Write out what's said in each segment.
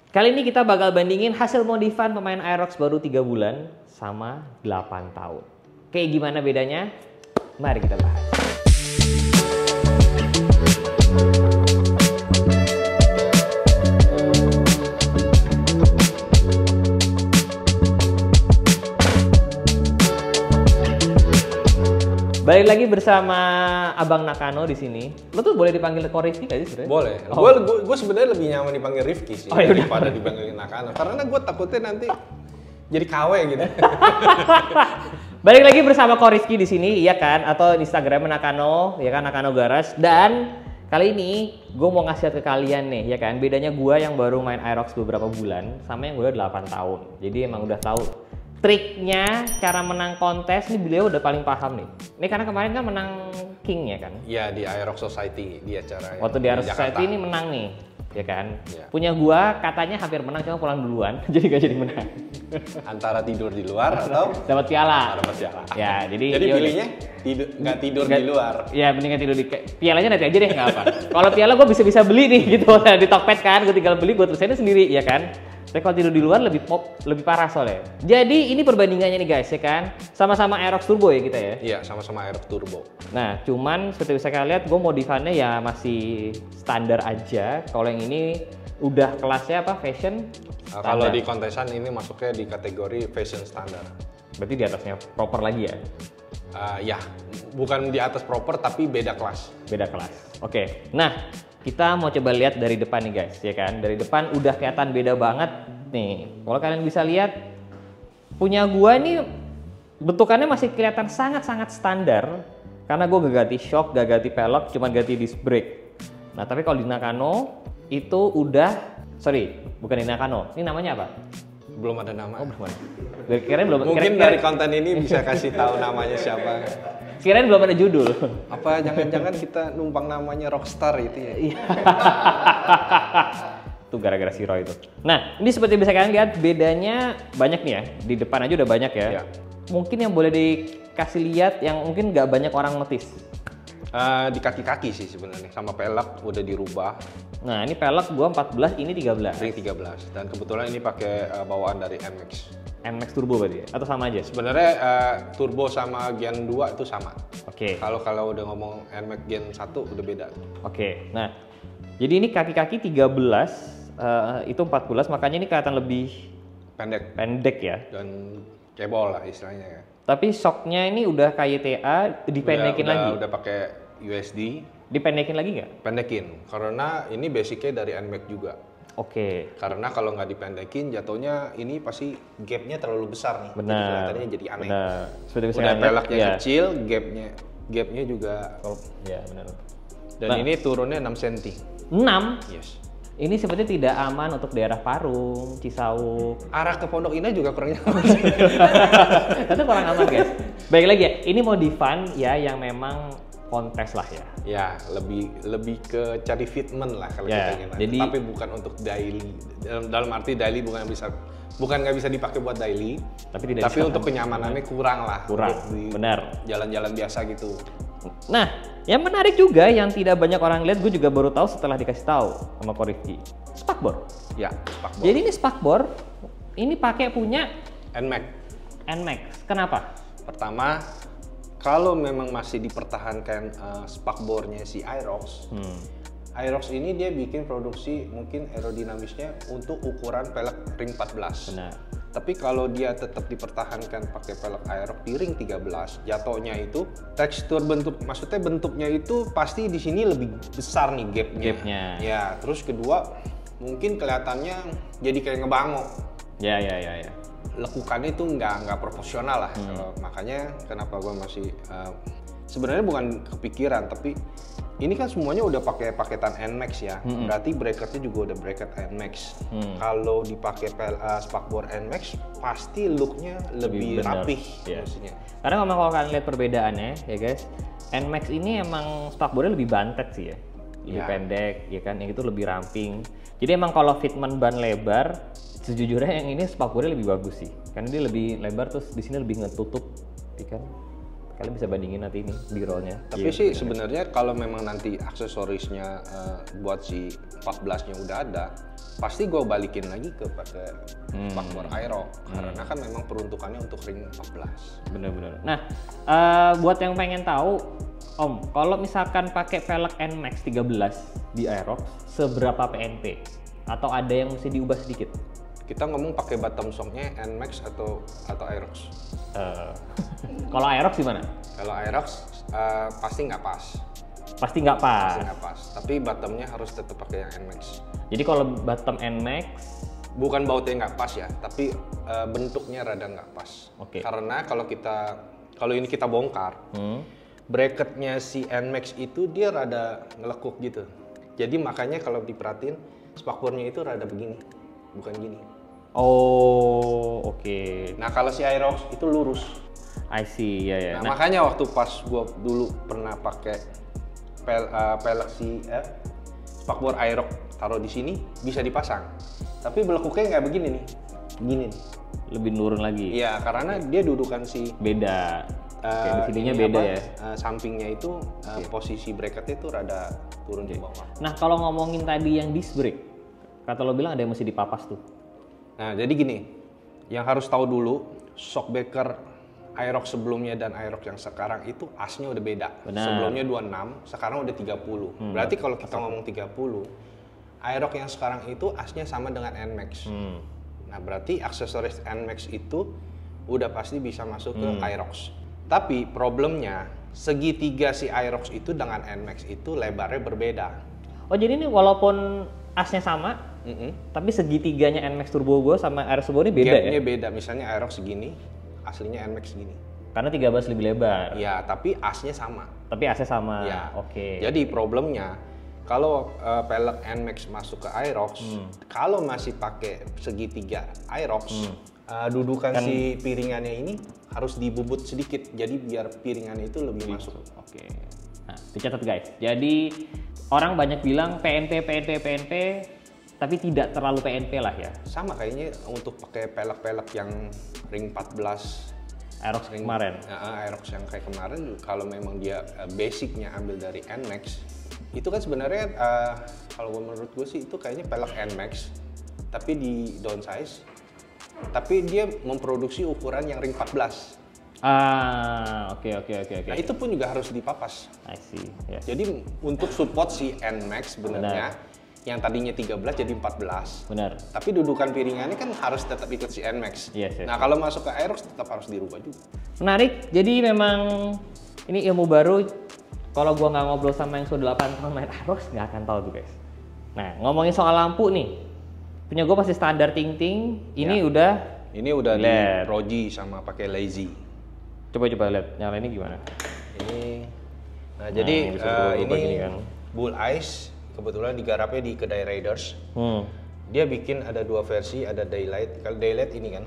Kali ini kita bakal bandingin hasil modifan pemain Aerox baru 3 bulan sama 8 tahun. Kayak gimana bedanya? Mari kita bahas. Balik lagi bersama Abang Nakano di sini. Lo tuh boleh dipanggil Ko Rifki nggak sih sebenarnya? Boleh. Oh. Gue sebenarnya lebih nyaman dipanggil Rifki sih daripada dipanggil Nakano. Karena gue takutnya nanti jadi KW gitu. Balik lagi bersama Ko Rifki di sini, iya kan? Atau Instagram Nakano, ya kan, Nakano Garage. Dan kali ini gue mau ngasih ke kalian nih, ya kan? Bedanya gue yang baru main Aerox beberapa bulan sama yang udah 8 tahun. Jadi emang udah tahu triknya, cara menang kontes. Ini beliau udah paling paham nih. Ini karena kemarin kan menang King ya kan? Iya, di Aerox Society di acara. Waktu di Aerox Society ini menang nih, ya kan? Ya. Punya gua katanya hampir menang, cuma pulang duluan, jadi gak jadi menang. Antara tidur di luar atau Dapat piala. dapat piala. Ya, jadi pilihnya nggak tidur di luar. Ya, mendingan tidur di pialanya nanti aja deh, nggak apa. Kalau piala gue bisa beli nih gitu di Tokped kan, gue tinggal beli, gue terusin sendiri, ya kan? Tapi kalau tidur di luar lebih parah soalnya. Jadi ini perbandingannya nih guys, ya kan? Sama-sama Aerox Turbo ya kita ya? Iya, sama-sama Aerox Turbo. Nah, cuman seperti bisa kalian lihat, gue modifannya ya masih standar aja. Kalau yang ini udah kelasnya apa? Fashion? Kalau di kontesan ini masuknya di kategori fashion standar. Berarti di atasnya proper lagi ya? Ya, bukan di atas proper tapi beda kelas. Beda kelas. Oke. Nah, kita mau coba lihat dari depan nih guys, ya kan? Dari depan udah kelihatan beda banget nih. Kalau kalian bisa lihat, punya gua ini bentukannya masih kelihatan sangat-sangat standar. Karena gua gak ganti shock, gak ganti pelek, cuma ganti disc brake. Nah, tapi kalau di Nakano itu udah, sorry, bukan di Nakano. Ini namanya apa? Belum ada nama. Oh, belum ada. Kirain belum. Mungkin dari konten ini bisa kasih tahu namanya siapa. Kirain belum ada judul. Apa jangan-jangan kita numpang namanya Rockstar itu ya? Iya. Tuh gara-gara si Roy itu. Nah, ini seperti bisa kalian lihat bedanya banyak nih ya. Di depan aja udah banyak ya. Ya. Mungkin yang boleh dikasih lihat yang mungkin nggak banyak orang notice. Di kaki-kaki sih sebenarnya, sama pelek udah dirubah. Nah, ini pelek gua 14, ini 13. Ring 13. Dan kebetulan ini pakai bawaan dari NMAX. NMAX Turbo berarti ya? Atau sama aja? Sebenarnya turbo sama Gen 2 itu sama. Oke. Kalau udah ngomong NMAX Gen 1 udah beda. Oke. Nah, jadi ini kaki-kaki 13, itu 14, makanya ini kelihatan lebih pendek ya. Dan cebol lah istilahnya ya. Tapi shocknya ini udah KYTA, dipendekin lagi. Udah pakai USD. Dipendekin lagi nggak? Pendekin, karena ini basicnya dari NMAX juga. Oke. Karena kalau nggak dipendekin, jatuhnya ini pasti gapnya terlalu besar nih. Benar. Jadi kelihatannya jadi aneh. Benar. Seperti bisa Udah kalian lihat, peleknya ya. kecil, gapnya juga. Ya benar. Dan Nah. ini turunnya 6 cm. 6. Yes. Ini sepertinya tidak aman untuk daerah Parung, Cisauk. Arah ke Pondok Indah juga kurang nyaman. Itu kurang aman guys. Baik lagi ya, ini modifan ya yang memang kontes lah ya. Ya, lebih ke cari fitment lah kalau Ya, kita jadi- tapi bukan untuk daily. Dalam arti daily bukan nggak bisa dipakai buat daily, Tapi tidak bisa untuk kenyamanannya kurang lah. Kurang, Untuk di benar. jalan-jalan biasa gitu. Nah, yang menarik juga yang tidak banyak orang lihat, gue juga baru tahu setelah dikasih tahu sama Ko Rifki. Spakbor. Ya, spakbor. Jadi ini spakbor, ini pakai punya NMAX. NMAX. Kenapa? Pertama, kalau memang masih dipertahankan spakbornya si Aerox, Aerox ini dia bikin produksi mungkin aerodinamisnya untuk ukuran pelek ring 14. Benar. Tapi kalau dia tetap dipertahankan pakai pelek Aerox di ring 13, jatuhnya itu tekstur maksudnya bentuknya itu pasti di sini lebih besar nih gapnya. Ya, terus kedua mungkin kelihatannya jadi kayak ngebangok. Ya. Lekukannya itu nggak proporsional lah. Makanya kenapa gue masih sebenarnya bukan kepikiran, tapi ini kan semuanya udah pakai paketan NMAX ya. Berarti bracketnya juga udah bracket NMAX. Kalau dipakai spakbor NMAX pasti looknya lebih bener, rapih ya. maksudnya. Karena memang kalau kalian lihat perbedaannya ya guys, NMAX ini emang spakbornya lebih bantet sih ya. Lebih pendek ya kan, yang itu lebih ramping. Jadi emang kalau fitment ban lebar, sejujurnya yang ini spakbornya lebih bagus sih. Karena dia lebih lebar, terus di sini lebih ngetutup, ya kan? Kalian bisa bandingin nanti ini di rollnya. Tapi sih sebenarnya kalau memang nanti aksesorisnya buat si 14-nya udah ada, pasti gue balikin lagi ke spakbor Aerox karena kan memang peruntukannya untuk ring 14. Bener-bener. Nah, buat yang pengen tahu, Om, kalau misalkan pakai velg NMAX 13 di Aerox, seberapa PNP? Atau ada yang mesti diubah sedikit? Kita ngomong pakai bottom shocknya NMAX atau Aerox. Kalau Aerox gimana? Kalau Aerox pasti nggak pas. Pasti nggak pas. Pasti nggak pas. Tapi bottomnya harus tetap pakai yang NMAX. Jadi kalau bottom NMAX, bukan bautnya nggak pas ya, tapi bentuknya rada nggak pas. Oke. Karena kalau ini kita bongkar, bracketnya si NMAX itu dia rada ngelekuk gitu. Jadi makanya kalau diperhatiin spakbornya itu rada begini, bukan gini. Oh, oke. Nah kalau si Aerox itu lurus. I see, ya. Nah, makanya waktu pas gua dulu pernah pakai pelek si spakbor Aerox taruh di sini bisa dipasang. Tapi belekuknya nggak begini nih, begini nih. Lebih nurun lagi. Iya, karena dia dudukan si Beda. Oke, di sininya beda ya. Sampingnya itu posisi bracketnya itu rada turun di bawah. Nah, kalau ngomongin tadi yang disc brake, kata lo bilang ada yang mesti dipapas tuh. Nah, jadi gini, yang harus tahu dulu, shockbreaker Aerox sebelumnya dan Aerox yang sekarang itu asnya udah beda. Benar. Sebelumnya 26, sekarang udah 30. Berarti kalau kita ngomong 30, Aerox yang sekarang itu asnya sama dengan NMAX. Nah, berarti aksesoris NMAX itu udah pasti bisa masuk ke Aerox. Tapi problemnya, segitiga si Aerox itu dengan NMAX itu lebarnya berbeda. Oh, jadi ini walaupun asnya sama, tapi segitiganya NMAX Turbo gue sama Aerox Turbo ini beda Gapnya ya? beda, misalnya Aerox segini, aslinya NMAX segini. Karena 13 lebih lebar. Ya, tapi asnya sama. Tapi asnya sama. Ya, Oke. Jadi problemnya, kalau pelek NMAX masuk ke Aerox, kalau masih pakai segitiga Aerox, dudukan si piringannya ini harus dibubut sedikit, jadi biar piringannya itu lebih masuk. Oke. Nah, dicatat guys. Jadi orang banyak bilang PNP, tapi tidak terlalu PNP lah ya. Sama kayaknya untuk pakai pelek-pelek yang ring 14 Aerox kemarin. Aerox yang kayak kemarin, kalau memang dia basicnya ambil dari NMAX, itu kan sebenarnya kalau menurut gue sih itu kayaknya pelek NMAX, tapi di downsize, tapi dia memproduksi ukuran yang ring 14. Oke. Nah itu pun juga harus dipapas. I see. Yeah. Jadi untuk support si NMAX sebenarnya yang tadinya 13 jadi 14. Benar. Tapi dudukan piringannya kan harus tetap ikut si NMAX. Yes. Nah kalau masuk ke Aerox tetap harus dirubah juga. Menarik. Jadi memang ini ilmu baru. Kalau gua nggak ngobrol sama yang sudah 8 tahun main Aerox, nggak akan tahu tuh guys. Nah, ngomongin soal lampu nih. Punya gua pasti standar ting-ting. Ini Ini udah di LED. Proji sama pakai Lazy. Coba lihat nyalainnya gimana. Nah jadi bisa berubah-ubah ini gini kan. Bull Eyes kebetulan digarapnya di kedai Raiders. Dia bikin ada dua versi, ada daylight. Kalau daylight ini kan,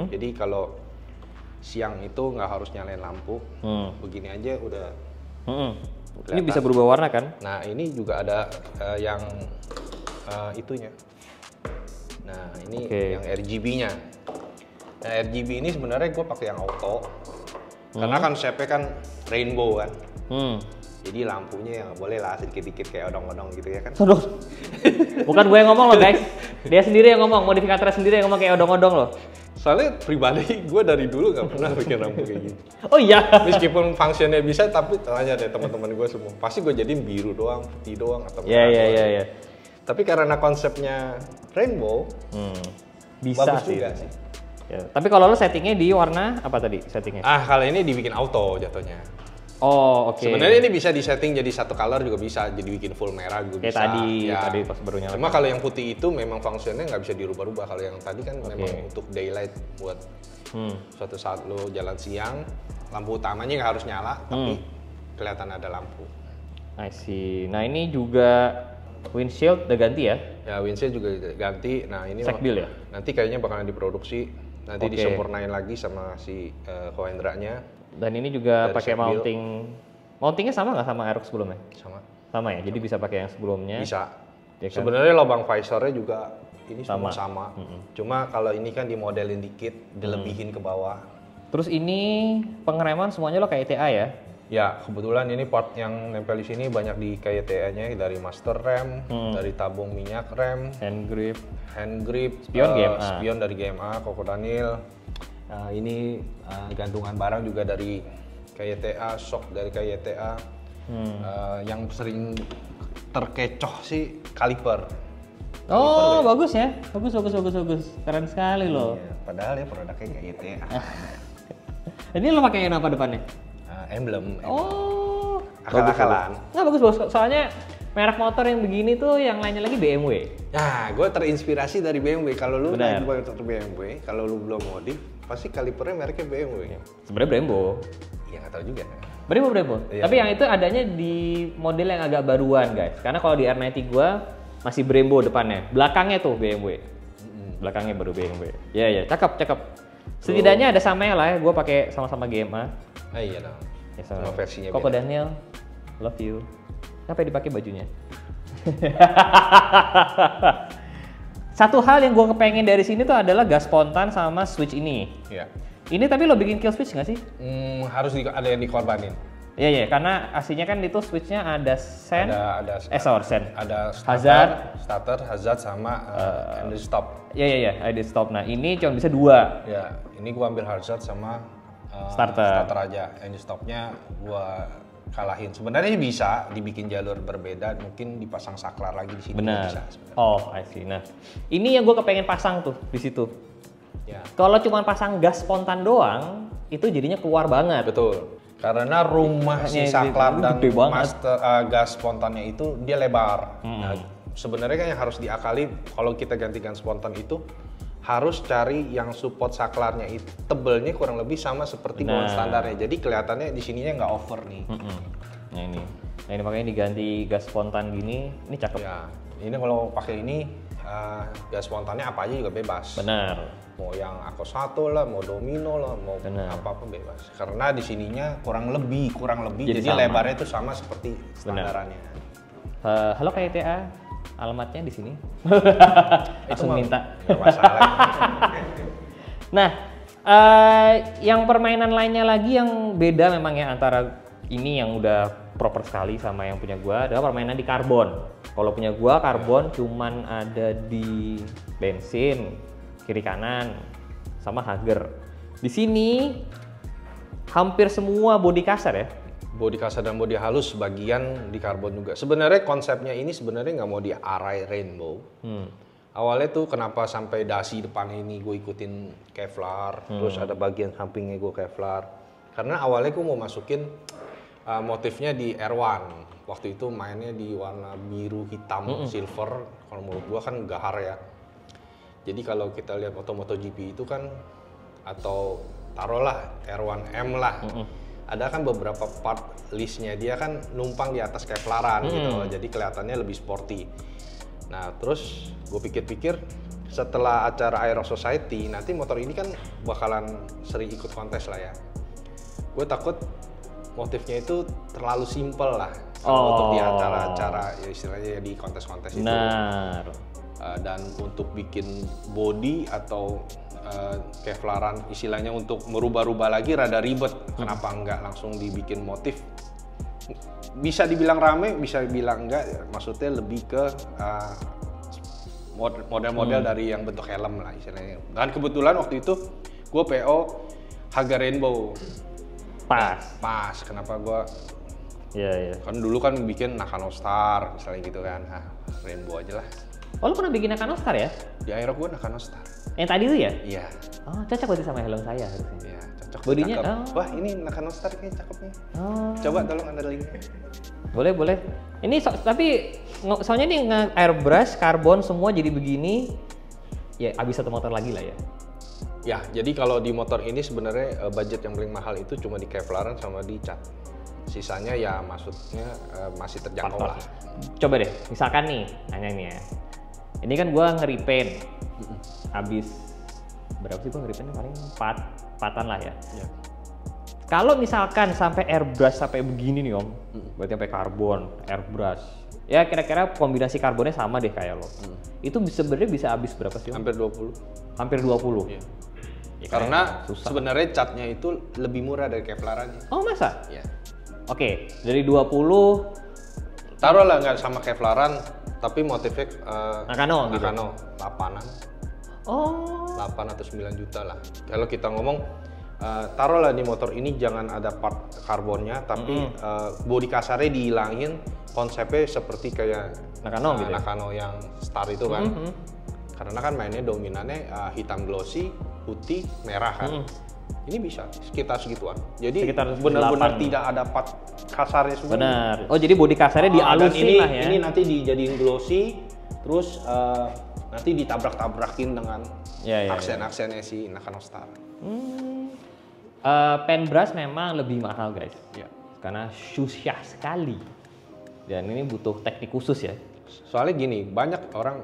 jadi kalau siang itu nggak harus nyalain lampu, begini aja udah. Ini bisa berubah warna kan? Nah ini juga ada yang itunya. Nah ini yang RGB-nya. Nah RGB ini sebenarnya gue pakai yang auto, karena kan shape-nya kan rainbow kan. Jadi lampunya ya boleh lah sedikit-sedikit kayak odong-odong gitu ya kan. Bukan gue yang ngomong loh guys, dia sendiri yang ngomong, modifikatornya sendiri yang ngomong kayak odong-odong loh. Soalnya pribadi gue dari dulu nggak pernah bikin lampu kayak gini. Oh iya. Meskipun fungsinya bisa, tapi tanya deh teman-teman gue semua, pasti gue jadiin biru doang, putih doang atau merah doang. Iya. Tapi karena konsepnya rainbow, bisa bagus sih. juga sih. Ya. Tapi kalau lo settingnya di warna apa tadi settingnya? Kalau ini dibikin auto jatuhnya. Oh oke. Sebenarnya ini bisa disetting jadi satu color juga bisa, jadi bikin full merah juga kayak bisa. tadi pas baru nyala. Cuma kalau yang putih itu memang fungsinya nggak bisa dirubah-rubah. Kalau yang tadi kan memang untuk daylight buat suatu saat lo jalan siang, lampu utamanya nggak harus nyala, tapi kelihatan ada lampu. I see. Nah ini juga windshield udah ganti ya? Ya windshield juga ganti. Nah ini Sekbil ya? nanti kayaknya bakalan diproduksi, nanti disempurnain lagi sama si Kohendra-nya. Dan ini juga dari pakai Sekbil. mountingnya sama nggak sama Aerox sebelumnya? Sama ya, jadi bisa pakai yang sebelumnya. Bisa. Ya kan? Sebenarnya lubang visornya juga ini semua sama. Cuma kalau ini kan dimodelin dikit, dilebihin ke bawah. Terus ini pengereman semuanya lo kayak ETA ya? Ya, kebetulan ini part yang nempel di sini banyak di KYTA-nya dari master rem, dari tabung minyak rem, hand grip, spion GMA. spion dari GMA, Cocodanil. Ini gantungan barang juga dari KYTA, shock dari KYTA. Yang sering terkecoh sih kaliper. Oh, bagus ya. Bagus. Keren sekali loh. Iya, padahal ya produknya KYTA. Ini lo pakein apa depannya? Emblem. Oh, Akal-akalan. Nggak bagus. Soalnya merek motor yang begini tuh yang lainnya lagi BMW. Nah, gue terinspirasi dari BMW. Kalau lu Benar. naik motor BMW, kalau lu belum modif, pasti kalipernya mereknya BMW. Sebenarnya Brembo. Ya nggak tahu juga. Brembo. Iya. Tapi yang itu adanya di model yang agak baruan, guys. Karena kalau di R90 gua masih Brembo depannya. Belakangnya tuh BMW. Belakangnya baru BMW. Ya, cakep. Setidaknya ada samanya lah ya. Gua pakai sama-sama GMA. Iya dong. Ya, Cuma versinya Koko beda. Daniel, love you. Sampai dipakai bajunya. Satu hal yang gue kepengen dari sini tuh adalah gas spontan sama switch ini. Iya. Ini tapi lo bikin kill switch nggak sih? Harus ada yang dikorbanin. Iya, karena aslinya kan itu switchnya ada sen, sen. Ada starter, hazard sama engine stop. Iya, ada stop. Nah ini cuma bisa 2. Ya, ini gua ambil hazard sama Starter aja. Engine stopnya gua kalahin. Sebenarnya bisa dibikin jalur berbeda, mungkin dipasang saklar lagi di sini. Benar. Bisa sebenarnya. Oh, I see. Nah, ini yang gue kepengen pasang tuh di situ. Ya. Kalau cuma pasang gas spontan doang, itu jadinya keluar banget. Betul. Karena rumah si saklar dan gede banget. master gas spontannya itu dia lebar. Nah, sebenarnya kan yang harus diakali kalau kita gantikan spontan itu harus cari yang support saklarnya itu tebelnya kurang lebih sama seperti bawaan standarnya. Jadi kelihatannya di sininya nggak over nih. Nah ini makanya diganti gas spontan gini, ini cakep. Ya, ini kalau pakai ini gas spontannya apa aja juga bebas. Benar. Mau yang Ako 1 lah, mau Domino lah, mau apa-apa bebas. Karena di sininya kurang lebih jadi lebarnya itu sama seperti standarannya. Halo KYTA, alamatnya di sini. Langsung minta. Nggak masalah. Nah, yang permainan lainnya lagi yang beda memang ya antara ini yang udah proper sekali sama yang punya gua adalah permainan di karbon. Kalau punya gua karbon cuman ada di bensin, kiri kanan, sama Hager. Di sini hampir semua bodi kasar ya. Bodi kasar dan bodi halus sebagian di karbon juga. Sebenarnya konsepnya ini sebenarnya nggak mau diarai rainbow. Awalnya tuh kenapa sampai dasi depan ini gue ikutin Kevlar, terus ada bagian sampingnya gue Kevlar. Karena awalnya gue mau masukin motifnya di R1. Waktu itu mainnya di warna biru, hitam, silver. Kalau menurut gue kan gahar ya. Jadi kalau kita lihat MotoGP itu kan, atau taruhlah R1M lah, ada kan beberapa part listnya dia kan numpang di atas Kevlaran gitu, jadi kelihatannya lebih sporty. Nah terus gue pikir-pikir setelah acara Aero Society, nanti motor ini kan bakalan sering ikut kontes lah ya. Gue takut motifnya itu terlalu simple lah untuk di acara-acara ya, istilahnya di kontes-kontes itu. Benar. Dan untuk bikin body atau Kevlaran istilahnya untuk merubah-rubah lagi rada ribet. Kenapa enggak langsung dibikin motif? Bisa dibilang rame, bisa dibilang enggak. Maksudnya lebih ke model-model dari yang bentuk helm lah istilahnya. Dan kebetulan waktu itu gue PO Haga Rainbow. Pas. Kenapa gue? Iya. Kan dulu kan bikin Nakano Star misalnya gitu kan. Rainbow aja lah. Oh, lu pernah bikin Nakano Star ya? Di Aero gue Nakano Star. Yang tadi itu ya? Iya. Oh, cocok berarti sama helm saya harusnya. Iya, cocok. Bodinya, cakep. Wah, ini Nakano Star kayaknya cakep nih. Coba tolong ada linknya. Boleh. Ini tapi soalnya nih airbrush, karbon semua jadi begini. Ya, abis satu motor lagi lah ya. Ya, jadi kalau di motor ini sebenarnya budget yang paling mahal itu cuma di Kevlaran sama di cat. Sisanya ya maksudnya masih terjangkau lah. Coba deh, misalkan nih, nanya nih ya. Ini kan gua nge-repaint. Habis berapa sih gua nge-repaintnya paling 4-an lah ya. Kalau misalkan sampai airbrush sampai begini nih Om, berarti sampai karbon, airbrush. Ya kira-kira kombinasi karbonnya sama deh kayak lo. Itu sebenarnya bisa habis berapa sih Om? Hampir 20. Hampir 20. Iya. Ya, karena sebenarnya catnya itu lebih murah dari Kevlarannya. Oh masa? Iya. Oke, dari 20 taruhlah nggak sama Kevlaran, tapi motifnya Nakano gitu. Nakano 8-an. Oh. 8 atau 9 juta lah. Kalau kita ngomong taruhlah di motor ini jangan ada part karbonnya, tapi bodi kasarnya dihilangin, konsepnya seperti kayak Nakano gitu ya? Nakano yang Star itu kan. Karena kan mainnya dominannya hitam glossy, putih, merah kan. Ini bisa sekitar segituan. Jadi Sekitar benar-benar 8. tidak ada part kasarnya semua. Benar. Oh, jadi bodi kasarnya dialusin ini, lah ya. Ini nanti dijadiin glossy, terus nanti ditabrak-tabrakin dengan aksen-aksennya si Nakano Star. Pen brush memang lebih mahal guys. Ya. Karena susah sekali. Dan ini butuh teknik khusus ya. Soalnya gini, banyak orang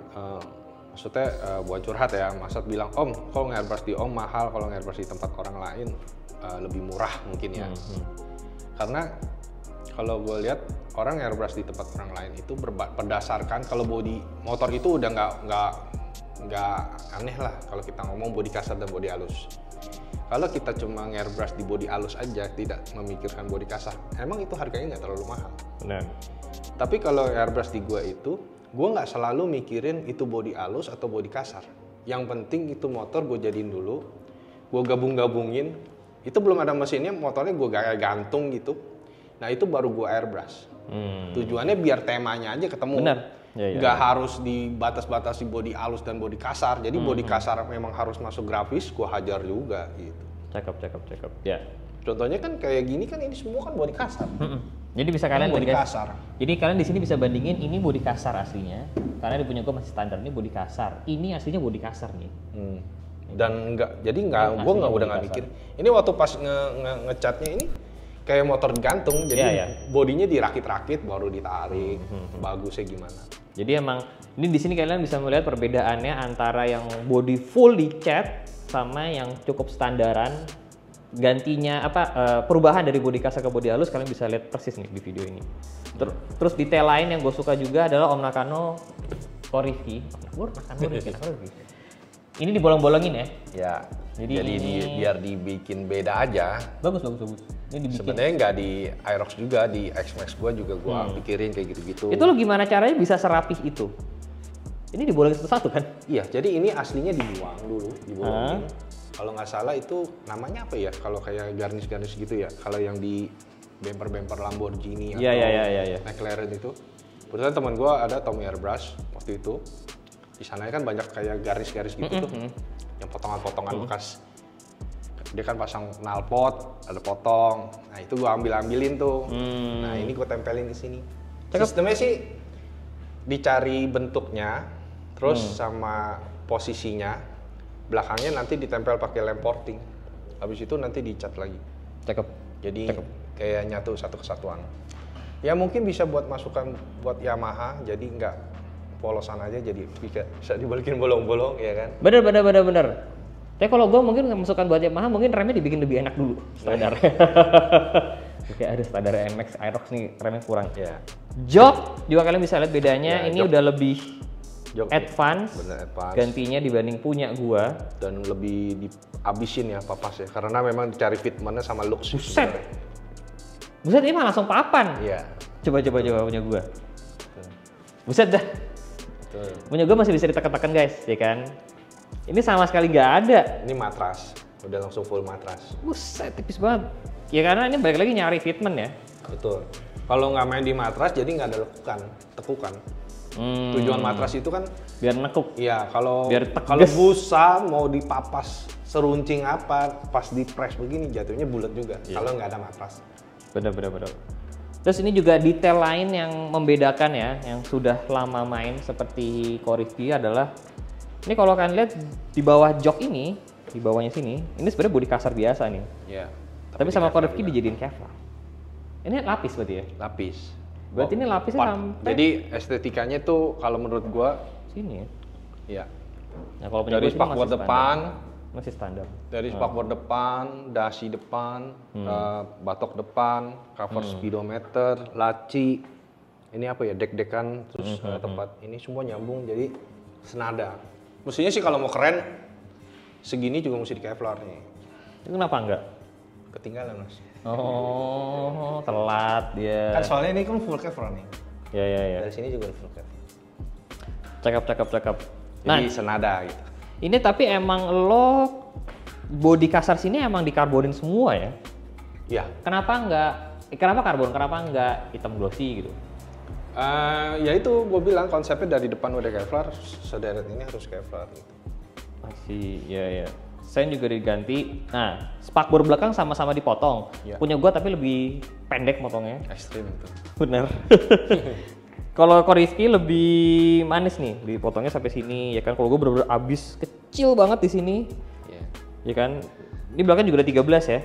maksudnya buat curhat ya, Masat bilang, Om, kalau nge-airbrush di Om mahal, kalau nge-airbrush di tempat orang lain lebih murah mungkin ya. Karena kalau gue lihat orang nge-airbrush di tempat orang lain itu berdasarkan kalau bodi motor itu udah nggak aneh lah kalau kita ngomong bodi kasar dan bodi halus. Kalau kita cuma nge-airbrush di bodi halus aja, tidak memikirkan bodi kasar, emang itu harganya nggak terlalu mahal. Benar. Tapi kalau airbrush di gue nggak selalu mikirin itu bodi halus atau bodi kasar. Yang penting itu motor gue jadiin dulu, gue gabung-gabungin. Itu belum ada mesinnya, motornya gue kayak gantung gitu. Nah itu baru gue airbrush. Tujuannya biar temanya aja ketemu. Benar. Ya, Nggak harus dibatas-batasi bodi halus dan bodi kasar. Jadi bodi kasar memang harus masuk grafis, gue hajar juga gitu. Cakep. Ya. Contohnya kan kayak gini kan, ini semua kan bodi kasar. Jadi bisa kalian bodi guys, kasar. Jadi kalian di sini bisa bandingin ini bodi kasar aslinya, karena di punya gue masih standar ini bodi kasar. Ini aslinya bodi kasar nih. Dan gue udah nggak mikir. Ini waktu pas ngecatnya ini kayak motor gantung, jadi bodinya dirakit-rakit baru ditarik. Bagusnya gimana? Jadi emang ini di sini kalian bisa melihat perbedaannya antara yang body full dicat sama yang cukup standaran. Gantinya perubahan dari bodi kasar ke bodi halus kalian bisa lihat persis nih di video ini. Terus detail lain yang gue suka juga adalah Om Nakano Koriki. Ini dibolong-bolongin ya? Ya. Jadi ini biar dibikin beda aja. Bagus. Ini dibikin. Sebenarnya nggak di Aerox juga, di X-Max gue juga gue pikirin kayak gitu-gitu. Itu lo gimana caranya bisa serapih itu? Ini dibolongin satu-satu kan? Iya, jadi ini aslinya dibuang dulu, dibolongin. Kalau nggak salah itu namanya apa ya? Kalau kayak garnish-garnish gitu ya. Kalau yang di bumper-bumper Lamborghini atau McLaren itu. Kebetulan teman gue ada Tommy Airbrush waktu itu. Di sana kan banyak kayak garis-garis gitu tuh, yang potongan-potongan bekas. Dia kan pasang knalpot, ada potong. Nah itu gue ambilin tuh. Nah ini gue tempelin di sini. Sistemnya sih dicari bentuknya, terus sama posisinya. Belakangnya nanti ditempel pakai lem porting. Habis itu nanti dicat lagi. Cakep. Jadi kayak nyatu satu kesatuan. Ya mungkin bisa buat masukan buat Yamaha, jadi nggak polosan aja, jadi bisa dibalikin bolong-bolong ya kan. Bener. Tapi kalau gue mungkin masukan buat Yamaha, mungkin remnya dibikin lebih enak dulu standar. Oke, ada standar NMAX Aerox nih, remnya kurang. Ya. Jok juga kalian bisa lihat bedanya. Ini udah lebih Jok advance, advance, gantinya dibanding punya gua. Dan lebih dihabisin ya papasnya, karena memang dicari fitmentnya sama looks. Buset, ini mah langsung papan. Iya. Coba punya gua. Buset dah. Betul. Punya gua masih bisa ditekan-tekan guys, ya kan? Ini sama sekali nggak ada. Ini matras, udah langsung full matras. Buset, tipis banget. Ya karena ini balik lagi nyari fitment ya. Betul. Kalau nggak main di matras, jadi nggak ada tekukan. Tujuan matras itu kan biar nekuk. Iya, kalau tegas. busa mau dipapas seruncing apa, pas di press begini jatuhnya bulat juga. Kalau nggak ada matras. Bener. Terus ini juga detail lain yang membedakan ya, yang sudah lama main seperti Koriki adalah ini kalau kalian lihat di bawah jok ini, di bawahnya sini, ini sebenarnya bodi kasar biasa nih. Iya. Tapi sama Koriki dijadiin Kevlar. Ini lapis berarti ya? Lapis. Berarti ini lapisnya sampai. Jadi estetikanya tuh kalau menurut gua sini ya? Iya. Nah, kalau punya dari gua sini spakbor depan, masih standar. dari spakbor depan, dasi depan, batok depan, cover speedometer, laci, ini apa ya, dek-dekan, terus tempat ini semua nyambung jadi senada. Mestinya sih kalau mau keren segini juga mesti di Kevlar nih. Itu kenapa enggak? ketinggalan mas. Oh, telat dia. Kan soalnya ini kan full Kevlar nih. Ya. Dari sini juga full Kevlar. Cakep. Jadi senada gitu. Ini tapi emang lo bodi kasar sini emang dikarbonin semua ya? Iya. Kenapa karbon? Kenapa nggak hitam glossy gitu? Ya itu gue bilang konsepnya dari depan udah Kevlar, sederet ini harus Kevlar gitu. Masih, ya. Sen juga diganti. Nah, spakbor belakang sama-sama dipotong. Ya. Punya gua tapi lebih pendek motongnya. Ekstrim itu. Bener. Kalau Rizky lebih manis nih, dipotongnya sampai sini ya kan. Kalau gua bener-bener abis kecil banget di sini. Iya. Ya kan. Ini belakang juga ada 13 ya.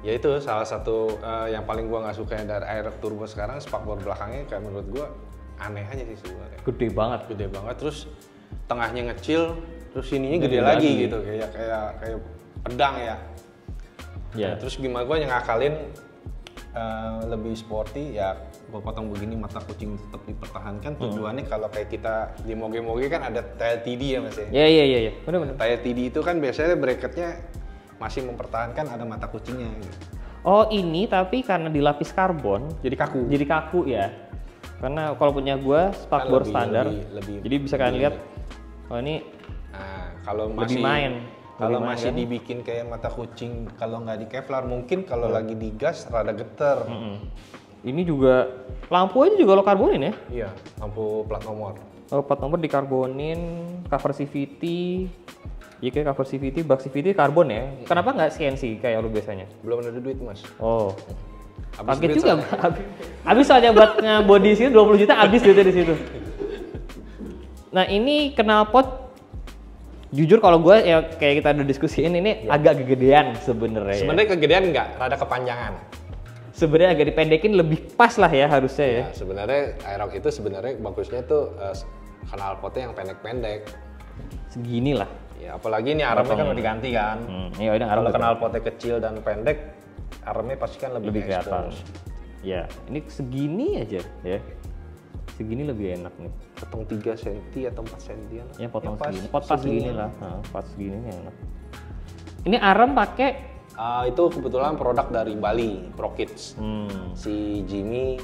Ya itu salah satu yang paling gua nggak suka dari Aerox Turbo sekarang, spakbor belakangnya kayak menurut gua aneh aja sih sebenarnya. Gede banget. Gede banget, terus tengahnya ngecil, terus sininya Gede gede lagi lagi. gitu, kayak pedang ya. Ya. Nah, terus gimana gua yang ngakalin lebih sporty ya, gua potong begini mata kucing tetap dipertahankan. Tujuannya kalau kayak kita di moge-moge kan ada tail TD ya mas ya. Iya. Bener. Tail TD itu kan biasanya bracketnya masih mempertahankan ada mata kucingnya gitu. Oh ini tapi karena dilapis karbon Jadi kaku. jadi kaku ya. Karena kalau punya gua spakbor Kan lebih- standar, lebih- jadi bisa kalian lebih- lihat. Oh ini Nah, kalau lebih masih main. kalau Lebih main, masih kan? dibikin kayak mata kucing, kalau nggak di Kevlar mungkin kalau lagi digas rada geter. Ini juga lampu aja juga lo karbonin ya. Iya, lampu plat nomor. Oh, plat nomor dikarbonin, cover CVT. Iya kayak cover CVT, bak CVT karbon ya. Kenapa nggak CNC kayak lo biasanya? Belum ada duit mas. Oh. Habis Kaget duit juga. soalnya. Habis soalnya buat nge-body sini 20 juta habis duitnya di situ. Nah, ini knalpot jujur kalau gue ya kayak kita udah diskusiin ini agak kegedean sebenarnya. Sebenarnya kegedean nggak, rada kepanjangan. Sebenarnya agak dipendekin lebih pas lah ya harusnya ya. Ya, sebenarnya Aerox itu sebenarnya bagusnya tuh knalpotnya yang pendek-pendek. Segini lah. Ya, apalagi ini armnya kan udah diganti kan. Iya udah Kalau knalpotnya kecil dan pendek, armnya pasti kan lebih kelihatan. expose. Ya, ini segini aja ya. Segini lebih enak nih. Potong 3 cm atau 4 cm. Ya potong segini, pas segini lah. Nah, pas segini enak. Ini arm pakai Itu kebetulan produk dari Bali, ProKids. Si Jimmy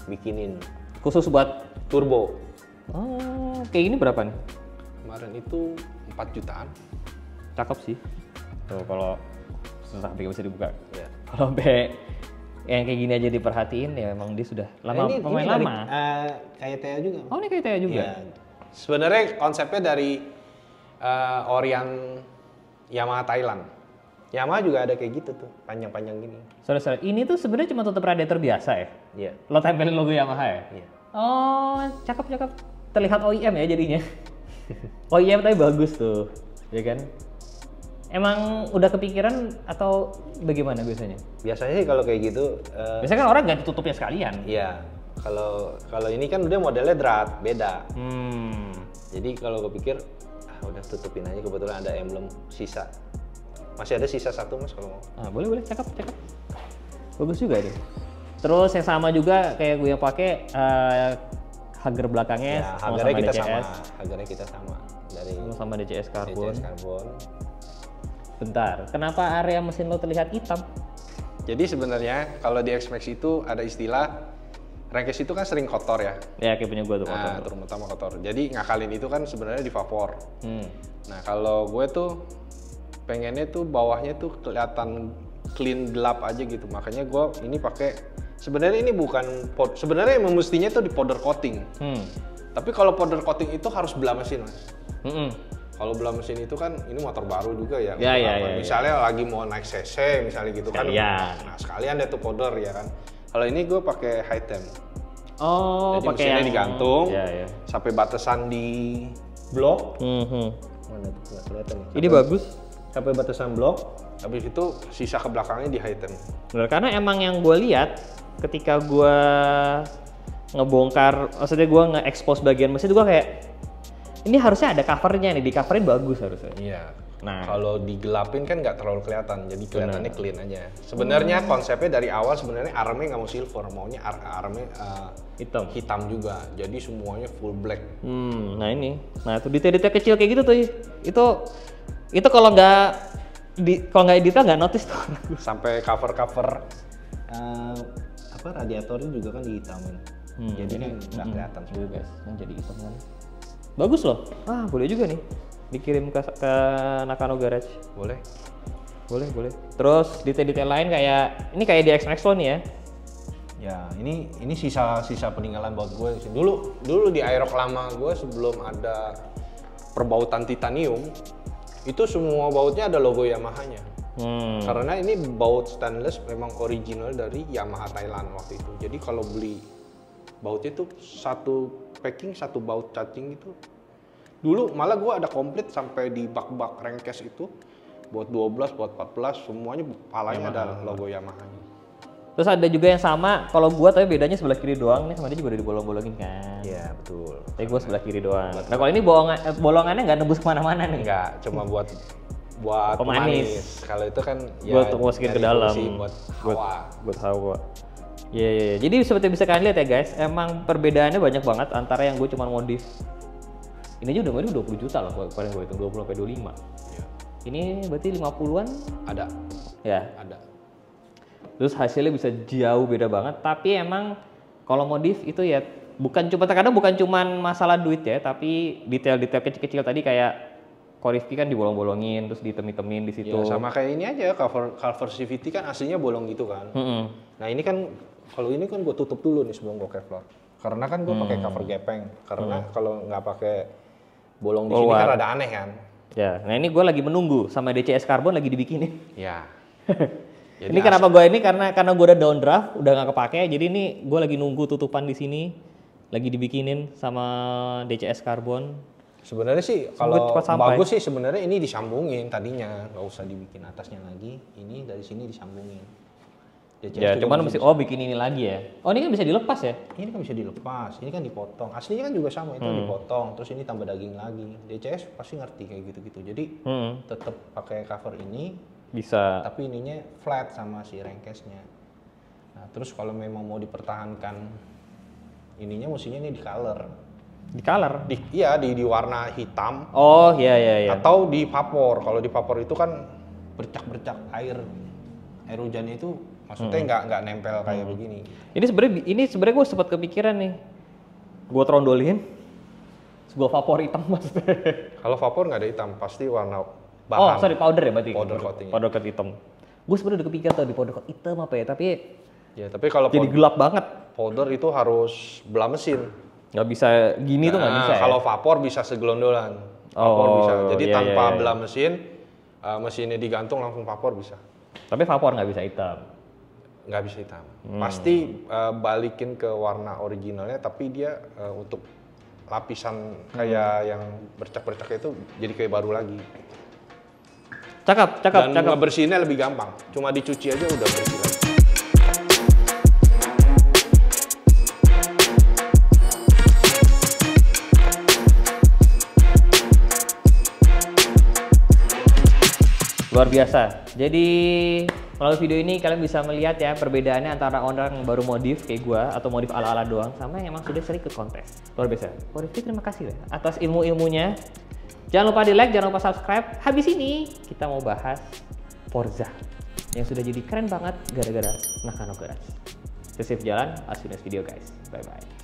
bikinin khusus buat turbo. oh, kayak ini berapa nih? Kemarin itu 4 jutaan. Cakep sih. Tuh kalau sampai bisa dibuka. Ya. Kalau sampai yang kayak gini aja diperhatiin ya emang dia sudah lama pemain dari, lama. kayak Tea juga. Oh ini kayak Taya juga. Iya. Sebenarnya konsepnya dari Orion Yamaha Thailand. Yamaha juga ada kayak gitu tuh, panjang-panjang gini. Sorry, ini tuh sebenarnya cuma tutup radiator biasa ya? Iya. Lo tempelin logo Yamaha ya? Iya. Oh, cakep. Terlihat OEM ya jadinya. OEM tapi bagus tuh, ya kan? Emang udah kepikiran atau bagaimana biasanya? Biasanya sih kalau kayak gitu, Biasanya kan orang ganti tutupnya sekalian. iya. Kalau ini kan udah modelnya drat, beda. Jadi kalau gue pikir, udah tutupin aja, kebetulan ada emblem sisa. Masih ada sisa satu mas kalau mau. Boleh, cakep. Bagus juga deh. Terus yang sama juga kayak gue yang pakai hager belakangnya Ya, harganya kita DCS. sama. Harganya kita sama dari Sama DCS karbon. DCS Carbon. Bentar, kenapa area mesin lo terlihat hitam? Jadi sebenarnya kalau di X-Max itu ada istilah Rankes itu kan sering kotor ya. Ya kayak punya gue tuh kotor. Nah, terutama kotor. Jadi ngakalin itu kan sebenarnya di vapor. Hmm. Nah, kalau gue tuh pengennya tuh bawahnya tuh kelihatan clean gelap aja gitu. Makanya gue ini pakai sebenarnya ini bukan sebenarnya mestinya tuh di powder coating. Tapi kalau powder coating itu harus belah mesin, Mas. Kalau belah mesin itu kan ini motor baru juga ya. Ya. Misalnya lagi mau naik CC misalnya gitu Sekalian. kan. Nah, sekalian deh tuh powder ya kan. Kalau ini gue pakai high temp. Oh, Jadi pakai mesinnya yang digantung Ya. sampai batasan di blok. Mana tuh nggak kelihatan nih. Ini bagus. Sampai batasan blok. Habis itu sisa ke belakangnya di high temp. Bener, karena emang yang gue lihat ketika gue ngebongkar, maksudnya gue nge-expose bagian mesin gue kayak ini harusnya ada covernya nih, di coverin bagus harusnya. Iya. Nah. Kalau digelapin kan nggak terlalu kelihatan, jadi kelihatannya clean aja. Sebenarnya konsepnya dari awal sebenarnya armnya nggak mau silver, maunya armnya hitam juga. Jadi semuanya full black. Nah ini, nah itu detail-detail kecil kayak gitu tuh, itu kalau nggak kalau nggak detail nggak notice tuh. Sampai cover radiatornya juga kan dihitamin. Jadi kan nggak kelihatan juga guys, yang jadi hitam kan. Bagus loh. Boleh juga nih dikirim ke Nakano Garage. Boleh. Terus detail-detail lain kayak ini kayak di X-Max lo nih ya. Ya, ini sisa peninggalan baut gue sih. Dulu di Aerox lama gue sebelum ada perbautan titanium, itu semua bautnya ada logo Yamaha-nya. Karena ini baut stainless memang original dari Yamaha Thailand waktu itu. Jadi kalau beli bautnya itu satu packing, satu baut cacing itu. Dulu malah gue ada komplit sampai di bak-bak rengkes itu. Baut 12, baut 14, semuanya palanya ada logo Yamaha-nya. Terus ada juga yang sama, kalau gue tapi bedanya sebelah kiri doang nih, sama dia juga udah dibolong-bolongin kan. Iya, betul. Tapi gue sebelah kiri doang. Nah kalau ini bolongannya nggak nembus kemana-mana nih. Enggak, cuma buat pemanis. Kalau itu kan ya buat masukin ke dalam. Buat hawa. Iya. Jadi seperti bisa kalian lihat ya guys, emang perbedaannya banyak banget antara yang gue cuma modif. Ini aja udah modif 20 juta loh, paling gue hitung 20 sampai 25. Iya. Ini berarti 50-an? Ada. Ya. Ada. Terus hasilnya bisa jauh beda banget, tapi emang kalau modif itu ya kadang bukan cuma masalah duit ya, tapi detail-detail kecil-kecil tadi kayak Rifki kan dibolong-bolongin, terus ditem-temin di situ. Ya, sama kayak ini aja cover CVT kan aslinya bolong gitu kan. Nah ini kan kalau ini kan gue tutup dulu nih sebelum gue Kevlar. Karena kan gue pakai cover gepeng. Karena kalau nggak pakai bolong di sini kan rada aneh kan. Ya, nah ini gue lagi menunggu sama DCS Carbon lagi dibikinin. Ya. Jadi ini kenapa gue ini karena gue udah downdraft, udah nggak kepake. Jadi ini gue lagi nunggu tutupan di sini, lagi dibikinin sama DCS Carbon. Sebenarnya sih kalau bagus sih sebenarnya ini disambungin tadinya, nggak usah dibikin atasnya lagi. Ini dari sini disambungin. DCS ya, cuman mesti bikin ini lagi ya. Oh ini kan bisa dilepas ya? Ini kan bisa dilepas, ini kan dipotong. Aslinya kan juga sama itu dipotong, terus ini tambah daging lagi. DCS pasti ngerti kayak gitu-gitu. Jadi tetap pakai cover ini. Bisa. Tapi ininya flat sama si rengkesnya. Nah terus kalau memang mau dipertahankan ininya mestinya ini di color. Di color? Iya di warna hitam. Oh iya. Atau di vapor. Kalau di vapor itu kan bercak-bercak air hujannya itu maksudnya nggak nempel kayak begini. Ini sebenarnya gue sempat kepikiran nih. Gue trondolin. Gue vapor hitam maksudnya. Kalau vapor nggak ada hitam, pasti warna bahan. Powder ya berarti. Powder coating. Powder coat hitam. Gue sebenarnya udah kepikiran tuh di powder coat hitam apa ya, tapi kalau jadi gelap banget. Powder itu harus belah mesin. Nggak bisa gini tuh nggak bisa ya? Kalau vapor bisa segelondolan. Vapor bisa. Jadi tanpa belah mesin, mesinnya digantung langsung vapor bisa. Tapi vapor nggak bisa hitam? Nggak bisa hitam. Pasti balikin ke warna originalnya, tapi dia untuk lapisan kayak yang bercak-bercak itu jadi kayak baru lagi. Cakep. Dan ngebersihinnya lebih gampang. Cuma dicuci aja udah bersih lagi. Luar biasa. Jadi melalui video ini kalian bisa melihat ya perbedaannya antara orang yang baru modif kayak gua atau modif ala-ala doang sama yang emang sudah sering ikut kontes. Luar biasa. Rifki terima kasih ya atas ilmu-ilmunya. Jangan lupa di like, jangan lupa subscribe. Habis ini kita mau bahas Forza yang sudah jadi keren banget gara-gara Nakano Garage. Stay safe jalan, I'll see you next video guys. Bye bye.